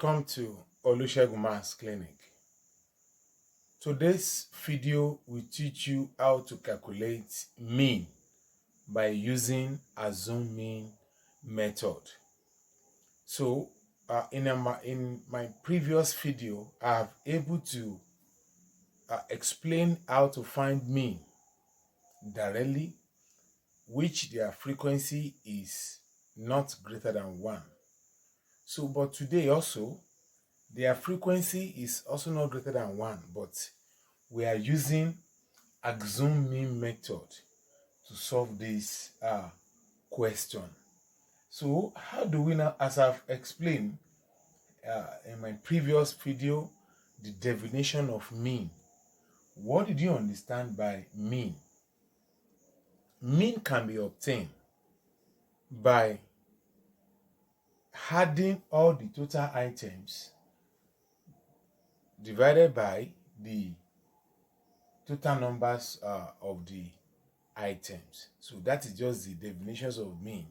Welcome to Olusegun Maths Clinic. Today's video will teach you how to calculate mean by using assume mean method. So in my previous video, I have able to explain how to find mean directly, which their frequency is not greater than 1. So, but today also, their frequency is also not greater than 1, but we are using assume mean method to solve this question. So how do we now, as I've explained in my previous video, the definition of mean. What did you understand by mean? Mean can be obtained by adding all the total items divided by the total numbers of the items. So that is just the definitions of mean.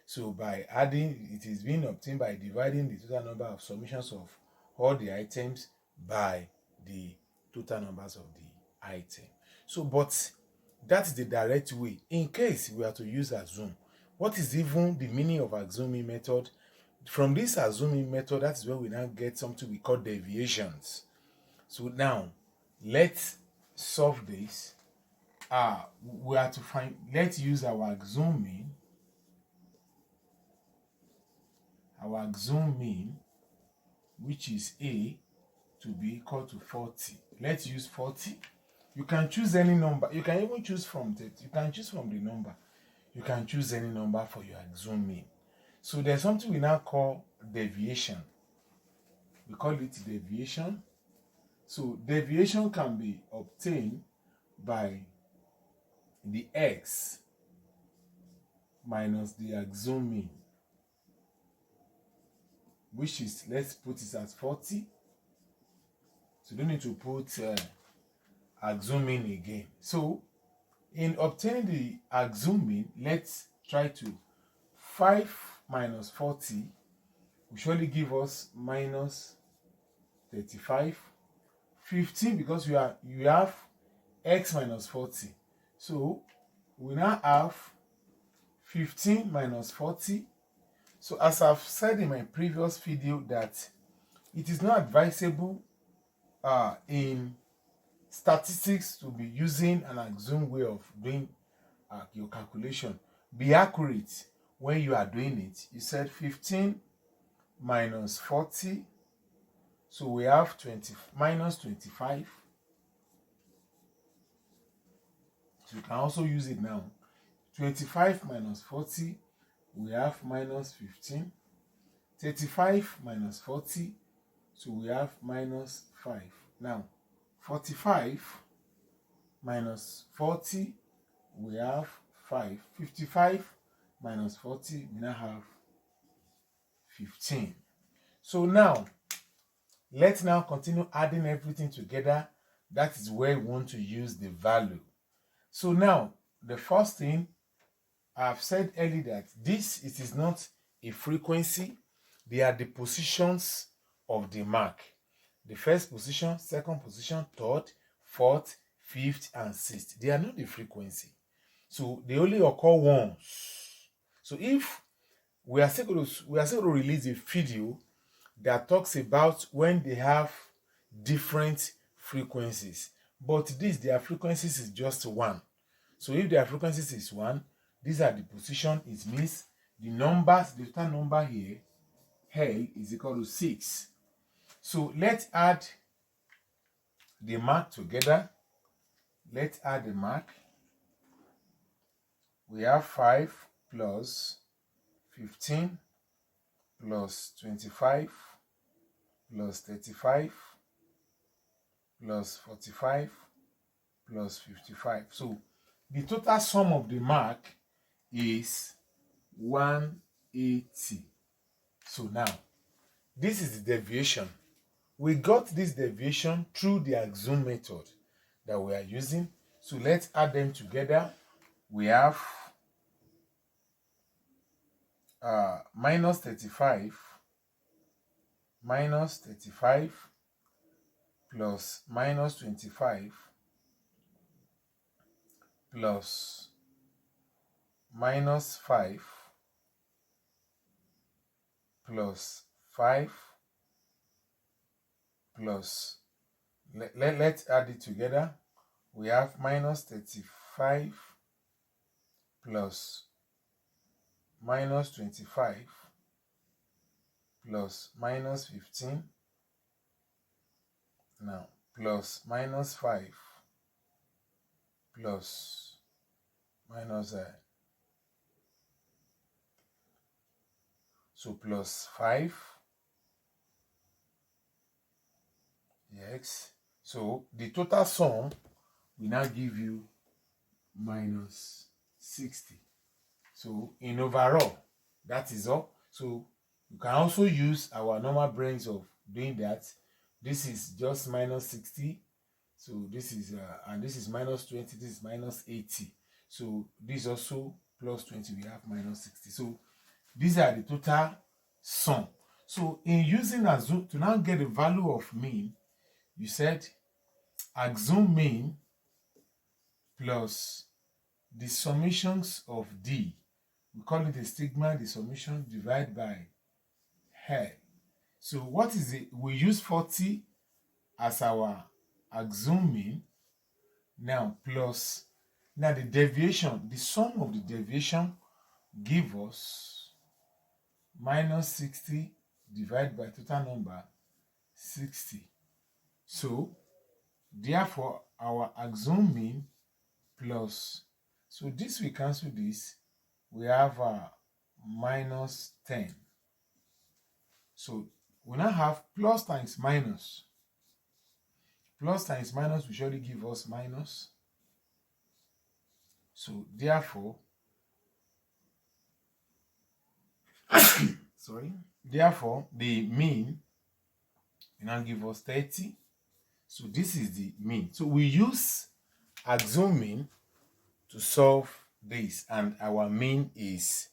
So by adding, it is being obtained by dividing the total number of summations of all the items by the total numbers of the item. So, but that's the direct way. In case we are to use assume, what is even the meaning of assuming method? From this assuming method, that is where we now get something we call deviations. So now, let's solve this. We have to find, let's use our assume mean. Our assume mean, which is A, to be equal to 40. Let's use 40. You can choose any number. You can even choose from that. You can choose from the number. You can choose any number for your assume mean. So there's something we now call deviation. We call it deviation. So deviation can be obtained by the x minus the assume mean, which is, let's put it as 40. So you don't need to put assume mean again. So in obtaining the assume mean, let's try to 5 minus 40 will surely give us minus 35. 15, because you have x minus 40. So we now have 15 minus 40. So as I've said in my previous video, that it is not advisable in statistics to be using an assumed way of doing your calculation. Be accurate when you are doing it. You said 15 minus 40. So we have 20 minus 25. So you can also use it now. 25 minus 40, we have minus 15. 35 minus 40, so we have minus 5. Now, 45 minus 40, we have 5. 55 minus 40, we now have 15. So now, let's now continue adding everything together. That is where we want to use the value. So now, the first thing, I've said earlier that this, it is not a frequency. They are the positions of the mark. The first position, second position, third, fourth, fifth, and sixth. They are not the frequency. So they only occur once. So if we are still going to release a video that talks about when they have different frequencies. But their frequencies is just 1. So if their frequencies is 1, these are the position. It means the numbers, the total number here, L, is equal to 6. So let's add the mark together. Let's add the mark. We have 5 plus 15 plus 25 plus 35 plus 45 plus 55. So the total sum of the mark is 180. So now, this is the deviation. We got this deviation through the assume method that we are using. So let's add them together. We have minus 35 minus 35 plus minus 25 plus minus 5 plus 5 plus, let's add it together. We have minus 35 plus minus 25 plus minus 15 now plus minus 5 plus minus so plus 5. Yes, so the total sum will now give you minus 60. So in overall, that is all. So you can also use our normal brains of doing that. This is just minus 60. So this is and this is minus 20. This is minus 80. So this also plus 20. We have minus 60. So these are the total sum. So in using assume to now get the value of mean, you said assume mean plus the summations of D. We call it the stigma, the summation divided by L. So what is it? We use 40 as our assume mean. Now plus, now the deviation, the sum of the deviation give us minus 60 divided by total number 60. So therefore our assume mean plus, so this we cancel this, we have minus 10. So we now have plus times minus. Plus times minus will surely give us minus. So therefore, therefore the mean will now give us 30. So this is the mean. So we use assume mean to solve this, and our mean is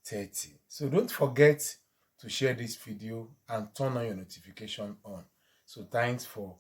30. So don't forget to share this video and turn on your notification on. So thanks for